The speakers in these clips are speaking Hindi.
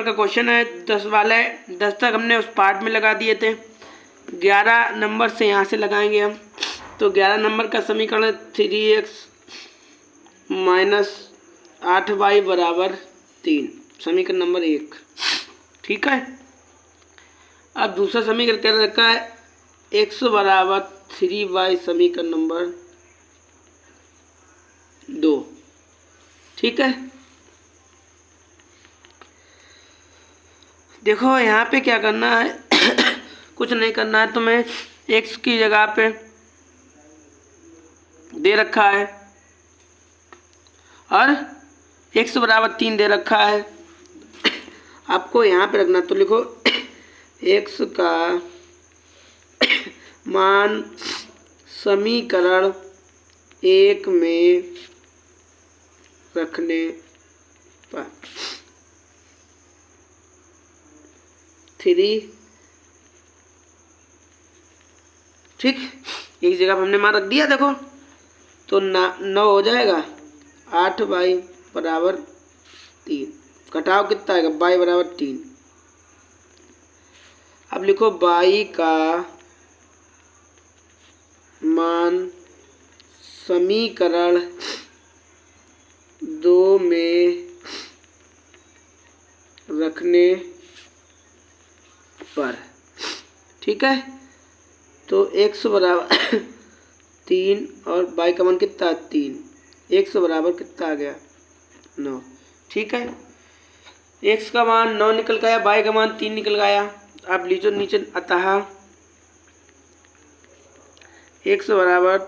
का क्वेश्चन है 10 वाला है। 10 तक हमने उस पार्ट में लगा दिए थे, 11 नंबर से यहाँ से लगाएंगे हम। तो 11 नंबर का समीकरण है 3x - 8y बराबर 3, समीकरण नंबर 1। ठीक है। अब दूसरा समीकरण क्या रखा है, x बराबर 3y, समीकरण नंबर 2। ठीक है। देखो यहाँ पे क्या करना है कुछ नहीं करना है, तुम्हें x की जगह पे दे रखा है और x बराबर 3 दे रखा है। आपको यहाँ पे रखना, तो लिखो x का मान समीकरण 1 में रखने पर 3, ठीक, एक जगह पर हमने मान रख दिया। देखो तो 9 हो जाएगा, 8y बराबर 3, घटाव कितना आएगा, y बराबर 3। अब लिखो y का मान समीकरण 2 में रखने पर। ठीक है। तो x बराबर 3 और y का मान कितना, 3, x बराबर कितना आ गया, 9। ठीक है। x का मान 9 निकल गया, y का मान 3 निकल गया। आप लीजिए नीचे, अतः x बराबर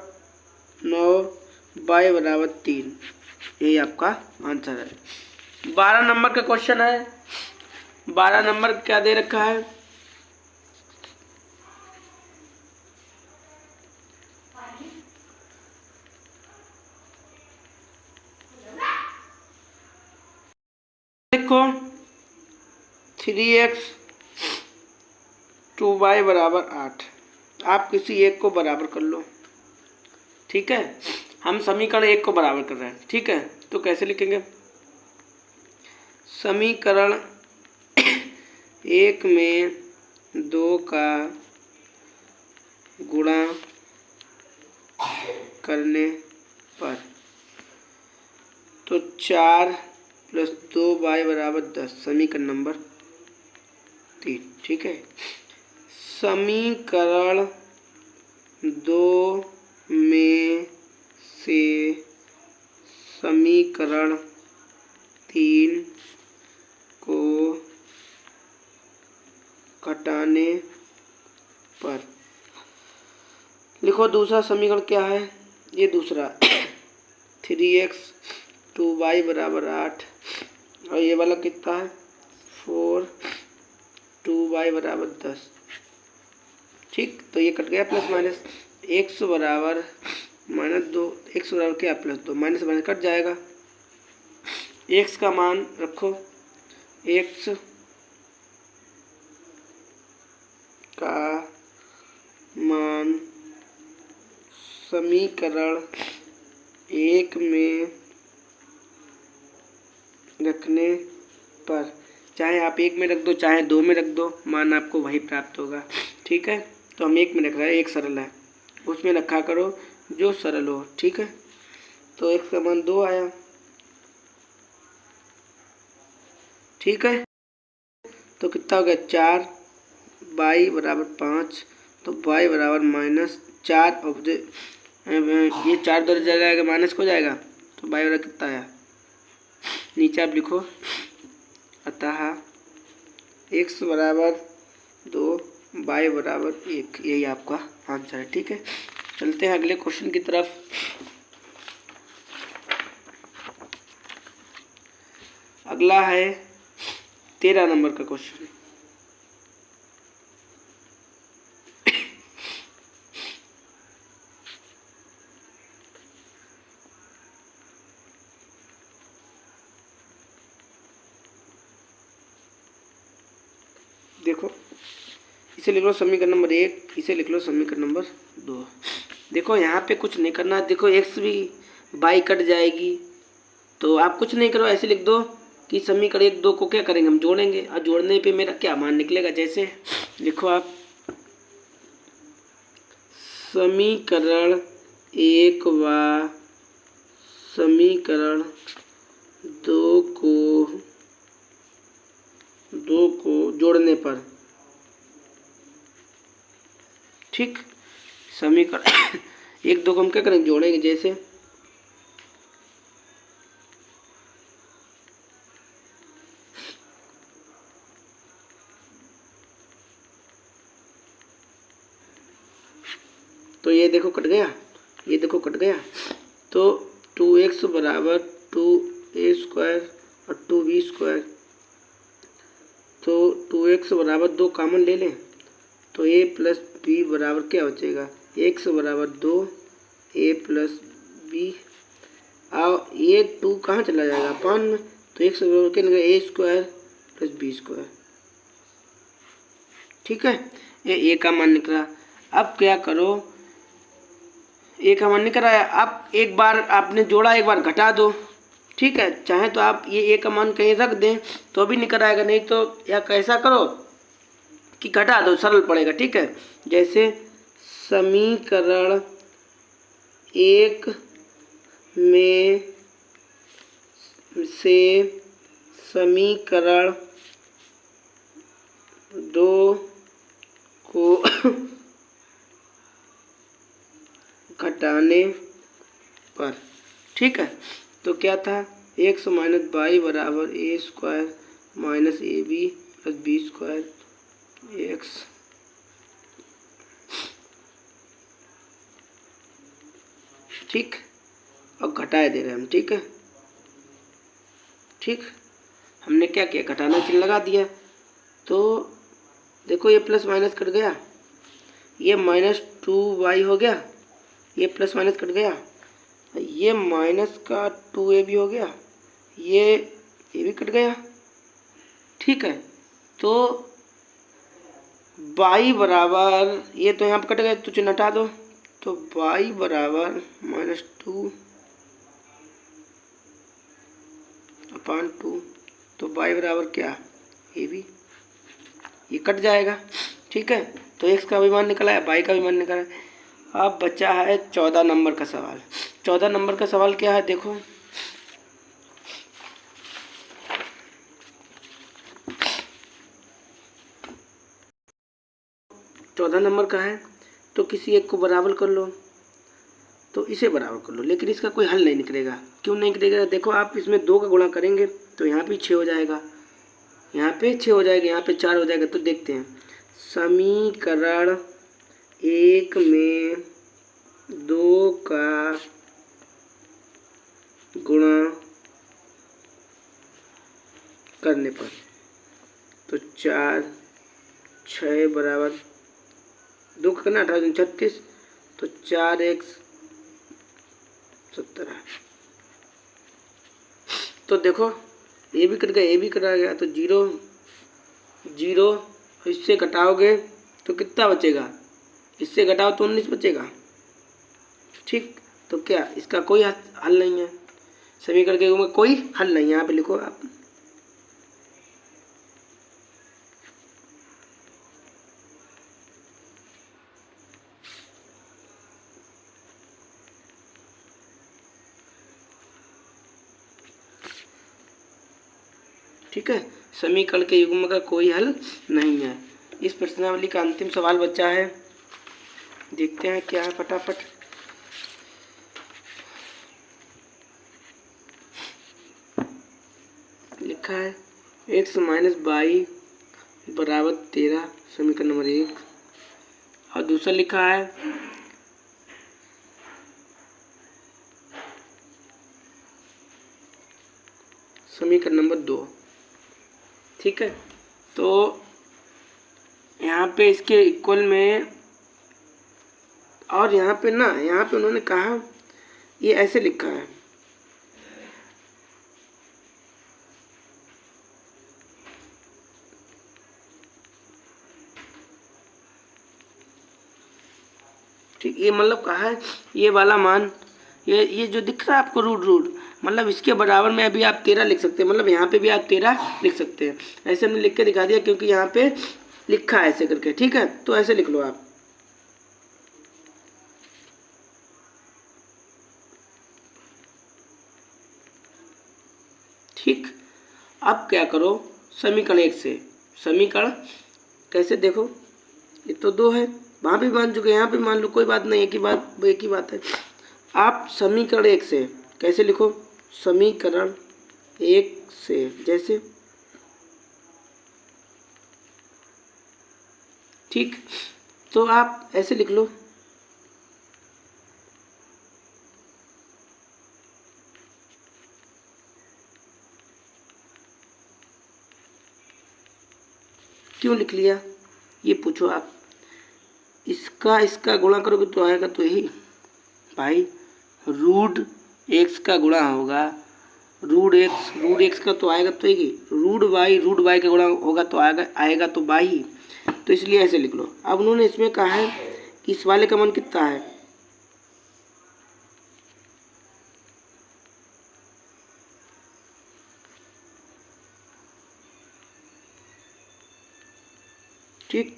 9, y बराबर 3, यही आपका आंसर है। 12 नंबर का क्वेश्चन है। 12 नंबर क्या दे रखा है, देखो 3x 2y बराबर 8। आप किसी एक को बराबर कर लो। ठीक है। हम समीकरण 1 को बराबर कर रहे हैं। ठीक है। तो कैसे लिखेंगे, समीकरण 1 में 2 का गुणा करने पर, तो 4 + 2y बराबर 10, समीकरण नंबर 3। ठीक है। समीकरण 2 में से समीकरण 3 को घटाने पर, लिखो दूसरा समीकरण क्या है, ये दूसरा 3x 2y बराबर 8, और ये वाला कितना है 4 2y बराबर 10। ठीक। तो ये कट गया, प्लस माइनस, x बराबर -2, x बराबर क्या, +2, माइनस माइनस कट जाएगा। x का मान रखो, x का मान समीकरण 1 में रखने पर, चाहे आप 1 में रख दो चाहे 2 में रख दो, मान आपको वही प्राप्त होगा। ठीक है। तो हम 1 में रख रहे हैं, 1 सरल है, उसमें रखा करो जो सरल हो। ठीक है। तो x का मान 2 आया। ठीक है। तो कितना हो गया, 4, y बराबर 5, तो y बराबर -4, और ये 4 दर जाएगा, माइनस को जाएगा, तो y बराबर कितना आया, नीचे आप लिखो, अतः x बराबर 2, y बराबर 1, यही आपका आंसर है। ठीक है। चलते हैं अगले क्वेश्चन की तरफ। अगला है 13 नंबर का क्वेश्चन। देखो, इसे लिख लो समीकरण नंबर 1, इसे लिख लो समीकरण नंबर 2। देखो यहाँ पे कुछ नहीं करना। देखो x भी y कट जाएगी, तो आप कुछ नहीं करो, ऐसे लिख दो कि समीकरण 1 2 को क्या करेंगे, हम जोड़ेंगे, और जोड़ने पे मेरा क्या मान निकलेगा। जैसे लिखो आप, समीकरण 1 व समीकरण 2 को जोड़ने पर, ठीक, समीकरण 1 2 को हम क्या करेंगे, जोड़ेंगे। जैसे तो ये देखो कट गया, ये देखो कट गया, तो 2x बराबर 2a² और 2b², तो 2x बराबर 2 कॉमन ले लें, तो a प्लस b बराबर क्या बचेगा, x बराबर 2 a प्लस b, और ये 2 कहाँ चला जाएगा, अपान में, तो x बराबर क्या निकलेगा, a² प्लस b²। ठीक है, ये a का मान निकला। अब क्या करो, ए का मान निकल आया, अब एक बार आपने जोड़ा, एक बार घटा दो, ठीक है। चाहे तो आप ये ए का मान कहीं रख दें तो भी निकल आएगा, नहीं तो या कैसा करो कि घटा दो, सरल पड़ेगा, ठीक है। जैसे समीकरण 1 में से समीकरण 2 को घटाने पर, ठीक है, तो क्या था, x माइनस वाई बराबर a² minus ab plus b² x, ठीक, और घटाए दे रहे हैं हम, ठीक है, ठीक, हमने क्या किया, घटाना चिन्ह लगा दिया, तो देखो ये प्लस माइनस कट गया, ये -2y हो गया, ये प्लस माइनस कट गया, ये माइनस का 2a भी हो गया, ये भी कट गया, ठीक है। तो y बराबर, ये तो यहाँ पर कट गए तो चिन्ह हटा दो, तो y बराबर -2 अपान 2, तो y बराबर क्या, a भी, ये कट जाएगा, ठीक है। तो x का भी मान निकला है, y का भी मान निकला है। अब बचा है 14 नंबर का सवाल। 14 नंबर का सवाल क्या है, देखो, चौदह नंबर का है, तो किसी एक को बराबर कर लो, तो इसे बराबर कर लो, लेकिन इसका कोई हल नहीं निकलेगा। क्यों नहीं निकलेगा, देखो आप इसमें 2 का गुणा करेंगे तो यहाँ पे 6 हो जाएगा, यहाँ पे 6 हो जाएगा, यहाँ पे 4 हो जाएगा। तो देखते हैं, समीकरण 1 में 2 का गुणा करने पर, तो 4 6 बराबर 2 का करना 18 36, तो 4x 17। तो देखो ये भी कट गया, ये भी कटा गया, तो 0 0, इससे घटाओगे तो कितना बचेगा, इससे घटाओ तो 19 बचेगा, ठीक। तो क्या इसका कोई हल नहीं है, समीकरण के में कोई हल नहीं है, यहाँ पे लिखो आप, ठीक है, समीकरण के युग्म का कोई हल नहीं है। इस प्रश्नावली का अंतिम सवाल बचा है, देखते हैं क्या है फटाफट। लिखा है x माइनस वाई बराबर 13, समीकरण नंबर 1, और दूसरा लिखा है समीकरण नंबर 2, ठीक है। तो यहाँ पे इसके इक्वल में, और यहाँ पे ना, यहाँ पे उन्होंने कहा ये ऐसे लिखा है, ठीक, ये मतलब कहा है ये वाला मान ये जो दिख रहा है आपको रूट रूट, मतलब इसके बराबर में अभी आप 13 लिख सकते हैं, मतलब यहाँ पे भी आप 13 लिख सकते हैं। ऐसे हमने लिख के दिखा दिया क्योंकि यहाँ पे लिखा है ऐसे करके, ठीक है। तो ऐसे लिख लो आप। ठीक, अब क्या करो, समीकरण 1 से समीकरण कैसे देखो, ये तो 2 है, वहाँ भी मान चुके, यहाँ पे मान लो, कोई बात नहीं, एक ही बात है। आप समीकरण 1 से कैसे लिखो, समीकरण 1 से जैसे, ठीक, तो आप ऐसे लिख लो, क्यों लिख लिया ये पूछो आप। इसका गुणा करोगे तो आएगा तो यही भाई, रूट एक्स का गुणा होगा, रूट एक्स का तो आएगा तो यही, रूट वाई का गुणा होगा तो आएगा तो वाई ही। तो इसलिए ऐसे लिख लो। अब उन्होंने इसमें कहा है कि इस वाले का मान कितना है, ठीक,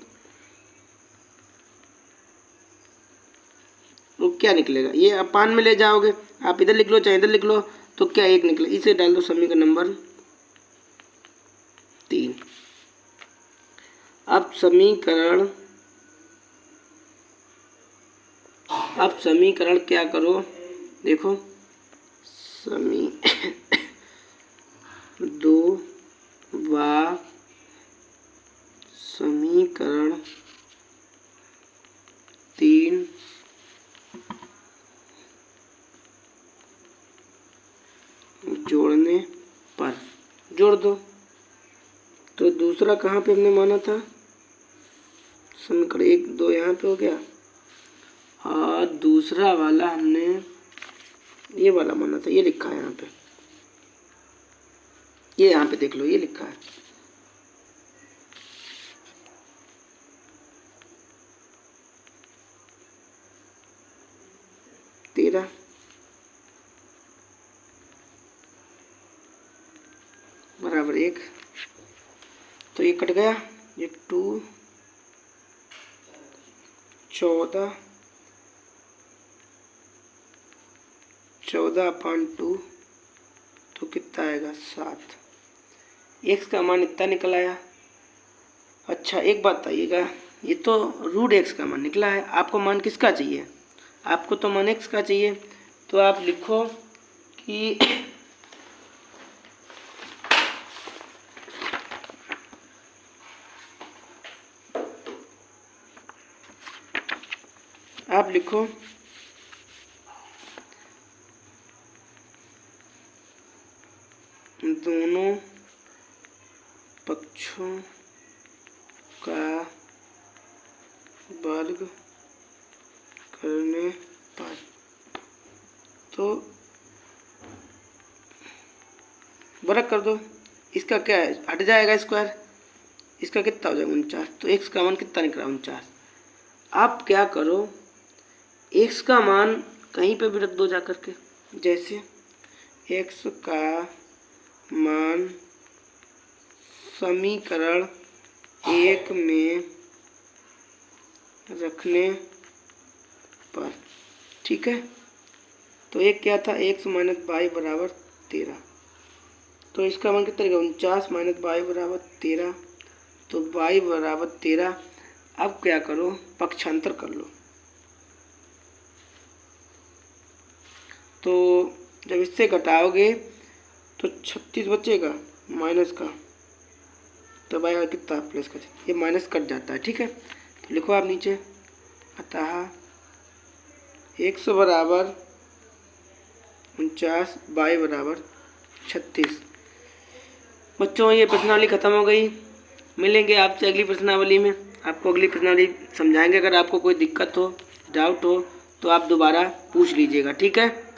तो क्या निकलेगा, ये अपान में ले जाओगे, आप इधर लिख लो चाहे इधर लिख लो, तो क्या 1 निकले, इसे डाल दो समीकरण नंबर 3। अब समीकरण क्या करो, देखो समीकरण 3 जोड़ने पर जोड़ दो। तो दूसरा कहाँ पे हमने माना था, समीकरण 1 2 यहाँ पे हो गया, और दूसरा वाला हमने ये वाला माना था, ये लिखा है यहाँ पे, ये यहाँ पे देख लो, ये लिखा है, तेरह बराबर 1, तो ये कट गया, ये 2 14/2, तो कितना आएगा 7। एक्स का मान इतना निकल आया। अच्छा एक बात बताइएगा, ये तो रूट एक्स का मान निकला है, आपको मान किसका चाहिए, आपको तो मान एक्स का चाहिए, तो आप लिखो कि आप लिखो दोनों पक्षों का वर्ग करने पर, तो वर्ग कर दो, इसका क्या है, हट जाएगा स्क्वायर, इसका कितना हो जाएगा 49, तो एक्स का मान कितना निकला 49। आप क्या करो, एक्स का मान कहीं पे भी रख दो जा करके, जैसे एक्स का मान समीकरण 1 में रखने पर, ठीक है। तो एक क्या था, एक्स माइनस वाई बराबर 13, तो इसका मान कितना रहेगा 49 माइनस वाई बराबर 13, तो वाई बराबर 13। अब क्या करो, पक्षांतर कर लो, तो जब इससे घटाओगे तो 36 बचेगा माइनस का, तो आएगा कितना प्लस का, ये माइनस कट जाता है, ठीक है। तो लिखो आप नीचे, अतः एक्स बराबर 49 वाई बराबर 36। बच्चों ये प्रश्नावली ख़त्म हो गई, मिलेंगे आपसे अगली प्रश्नावली में, आपको अगली प्रश्नावली समझाएंगे। अगर आपको कोई दिक्कत हो, डाउट हो, तो आप दोबारा पूछ लीजिएगा, ठीक है।